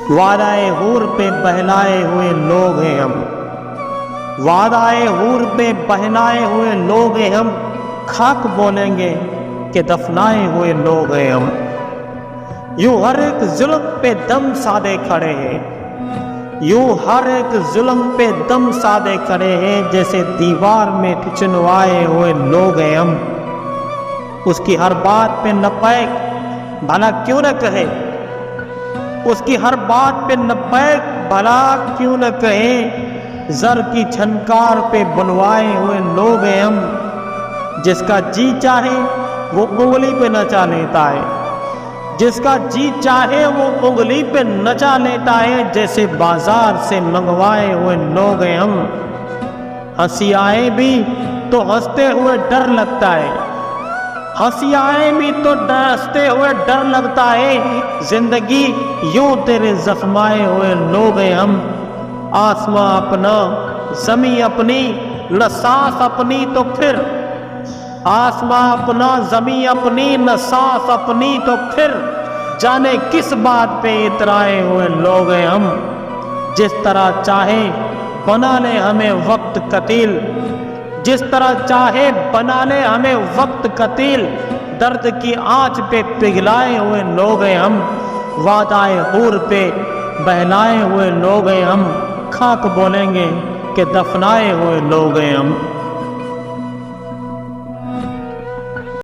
وعدۂ حور پہ بہلائے ہوئے لوگ ہیں ہم، وعدۂ حور پہ بہلائے ہوئے لوگ ہیں ہم، خاک بولیں گے کہ دفنائے ہوئے لوگ ہیں ہم۔ یوں ہر ایک ظلم پہ دم سادے کھڑے ہیں، یوں ہر ایک ظلم پہ دم سادے کھڑے ہیں، جیسے دیوار میں چنوائے ہوئے لوگ ہیں ہم۔ اس کی ہر بات پہ لبیک بھلا کیوں نہ کہے، اس کی ہر بات پہ لبیک بھلا کیوں نہ کہے، زر کی چھنکار پہ بلوائے ہوئے لوگ ہیں ہم۔ جس کا جی چاہے وہ انگلی پہ نچا لیتا ہے، جس کا جی چاہے وہ انگلی پہ نچا لیتا ہے، جیسے بازار سے منگوائے ہوئے لوگ ہیں ہم۔ ہنسی آئے بھی تو ہنستے ہوئے ڈر لگتا ہے، ہنسی آئے بھی تو ہنستے ہوئے ڈر لگتا ہے، زندگی یوں تیرے زخمائے ہوئے لوگ ہیں ہم۔ آسماں اپنا زمیں اپنی نہ سانس اپنی تو پھر، آسماں اپنا زمیں اپنی نہ سانس اپنی تو پھر، جانے کس بات پہ اترائے ہوئے لوگ ہیں ہم۔ جس طرح چاہے بنا لے ہمیں وقت قتیل، جس طرح چاہے بنا لے ہمیں وقت قتیل، درد کی آنچ پہ پگھلائے ہوئے لوگ ہیں ہم۔ وعدۂ حور پہ بہلائے ہوئے لوگ ہیں ہم، خاک بولیں گے کہ دفنائے ہوئے لوگ ہیں ہم۔